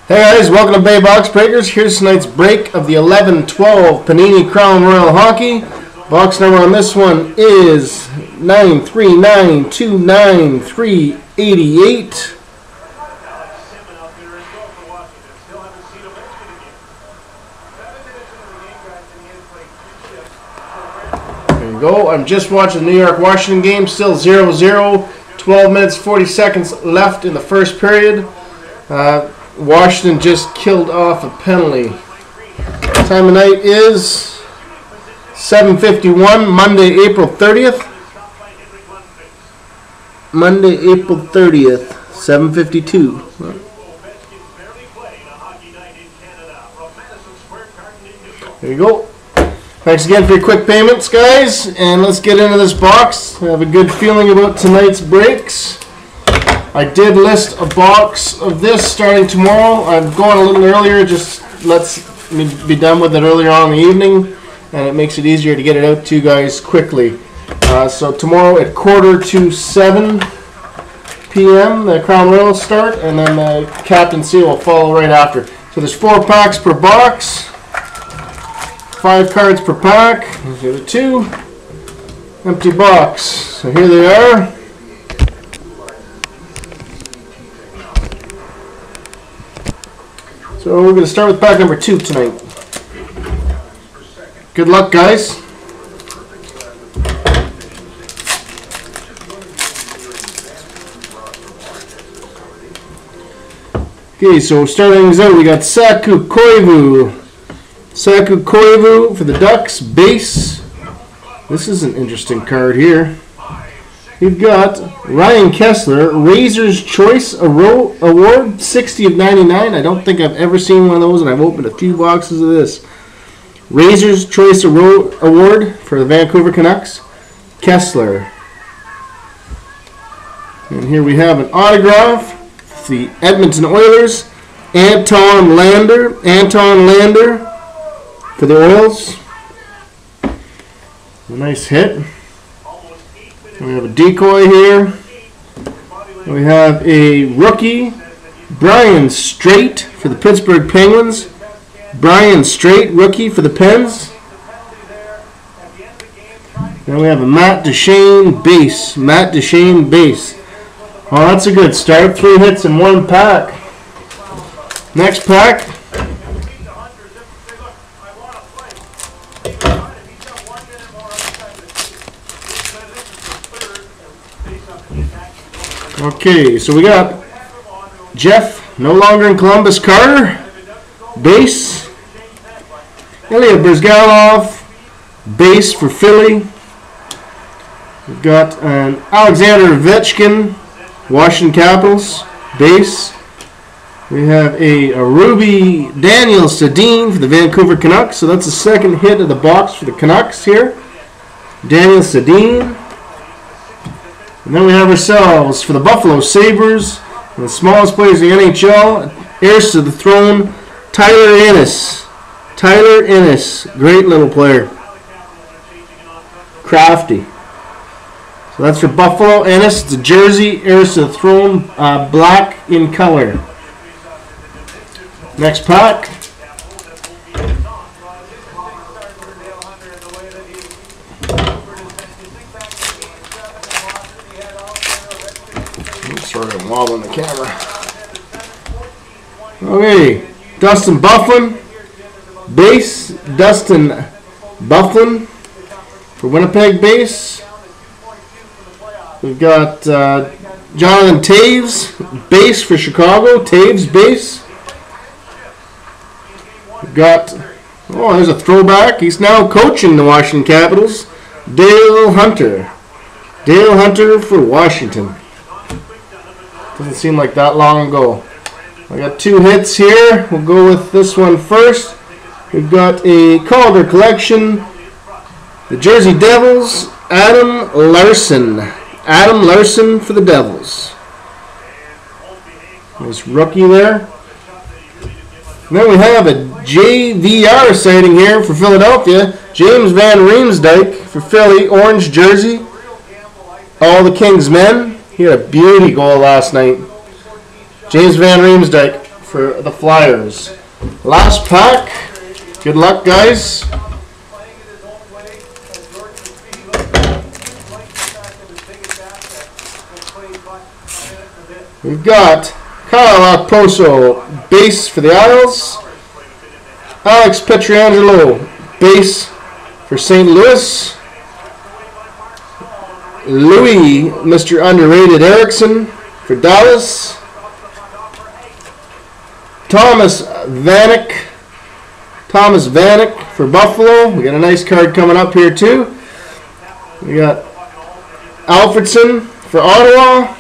Hey guys, welcome to Bay Box Breakers. Here's tonight's break of the 11-12 Panini Crown Royal Hockey. Box number on this one is 9392938. There you go. I'm just watching the New York-Washington game. Still 0-0. 12 minutes, 40 seconds left in the first period. Washington just killed off a penalty. Time of night is 7:51, Monday, April 30th. Monday, April 30th, 7:52. There you go. Thanks again for your quick payments, guys. And let's get into this box. I have a good feeling about tonight's breaks. I did list a box of this starting tomorrow. I'm going a little earlier, just let's be done with it earlier on in the evening, and it makes it easier to get it out to you guys quickly. So tomorrow at 6:45 p.m. the Crown Royal start, and then the captaincy will follow right after. So there's 4 packs per box, 5 cards per pack. Here's the other 2. Empty box. So here they are. So we're going to start with pack number 2 tonight. Good luck, guys. Okay, so starting things out, we got Saku Koivu. Saku Koivu for the Ducks, base. This is an interesting card here. We've got Ryan Kessler, Razor's Choice Award, 60 of 99. I don't think I've ever seen one of those, and I've opened a few boxes of this. Razor's Choice Award for the Vancouver Canucks, Kessler. And here we have an autograph, the Edmonton Oilers, Anton Lander for the Oils. A nice hit. We have a decoy here. We have a rookie, Brian Straight for the Pittsburgh Penguins. Brian Straight, rookie for the Pens. Then we have a Matt Duchene base. Matt Duchene base. Oh, that's a good start. 3 hits in 1 pack. Next pack. Okay, so we got Jeff, no longer in Columbus, Carter, base. Ilya Bryzgalov, base for Philly. We've got an Alexander Ovechkin, Washington Capitals, base. We have a Ruby Daniel Sedin for the Vancouver Canucks. So that's the second hit of the box for the Canucks here. Daniel Sedin. And then we have ourselves for the Buffalo Sabres, the smallest players in the NHL, heirs to the throne, Tyler Ennis. Tyler Ennis, great little player. Crafty. So that's for Buffalo. Ennis, it's a jersey, heirs to the throne, black in color. Next pack. Sorry, I'm wobbling the camera. Okay, Dustin Byfuglien, base. Dustin Byfuglien for Winnipeg, base. We've got Jonathan Toews, base for Chicago. Toews, base. We've got, oh, there's a throwback. He's now coaching the Washington Capitals. Dale Hunter. Dale Hunter for Washington. Doesn't seem like that long ago. I got 2 hits here. We'll go with this one first. We've got a Calder collection. The Jersey Devils, Adam Larson. Adam Larson for the Devils. Nice rookie there. And then we have a JVR sighting here for Philadelphia. James Van Riemsdyk for Philly, orange jersey. All the Kings men. He had a beauty goal last night. James Van Riemsdyk for the Flyers. Last pack. Good luck, guys. We've got Kyle Okposo, base for the Isles. Alex Pietrangelo, base for St. Louis. Louis, Mr. Underrated Erickson for Dallas. Thomas Vanek for Buffalo. We got a nice card coming up here too. We got Alfredson for Ottawa.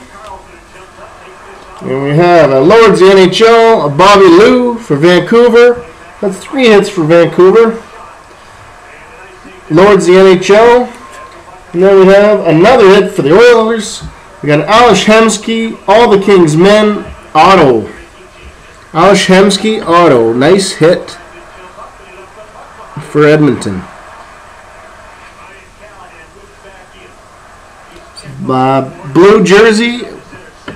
And we have a Lords of the NHL, a Bobby Lou for Vancouver. That's 3 hits for Vancouver. Lords of the NHL. And then we have another hit for the Oilers. We got Ales Hemsky, All the King's Men, auto. Ales Hemsky, auto. Nice hit for Edmonton. Blue jersey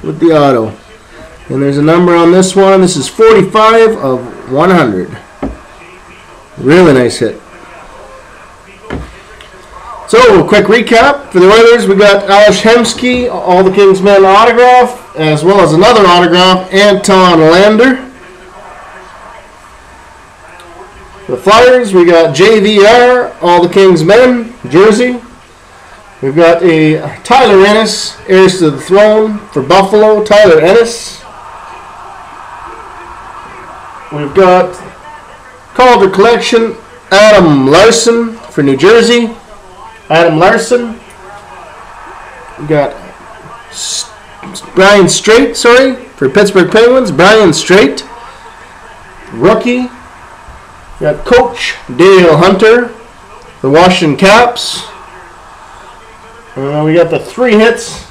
with the auto. And there's a number on this one. This is 45 of 100. Really nice hit. So, a quick recap for the Oilers. We got Ales Hemsky, All the King's Men autograph, as well as another autograph, Anton Lander. For the Flyers, we got JVR, All the King's Men jersey. We've got a Tyler Ennis, Heirs to the Throne for Buffalo, Tyler Ennis. We've got Calder Collection, Adam Larson for New Jersey. Adam Larson. We got Brian Strait, for Pittsburgh Penguins. Brian Strait, rookie. We got Coach Dale Hunter, the Washington Caps. We got the 3 hits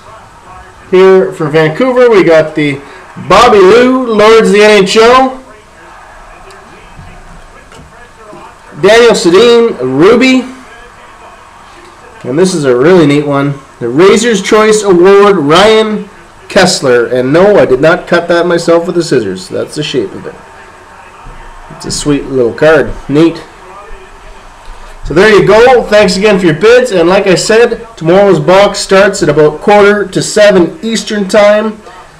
here for Vancouver. We got the Bobby Lou, Lords of the NHL. Daniel Sedin, Ruby. And this is a really neat one. The Razor's Choice Award, Ryan Kessler. And no, I did not cut that myself with the scissors. That's the shape of it. It's a sweet little card. Neat. So there you go. Thanks again for your bids. And like I said, tomorrow's box starts at about 6:45 Eastern Time,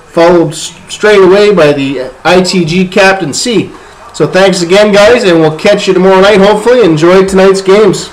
followed straight away by the ITG Captain C. So thanks again, guys, and we'll catch you tomorrow night, hopefully. Enjoy tonight's games.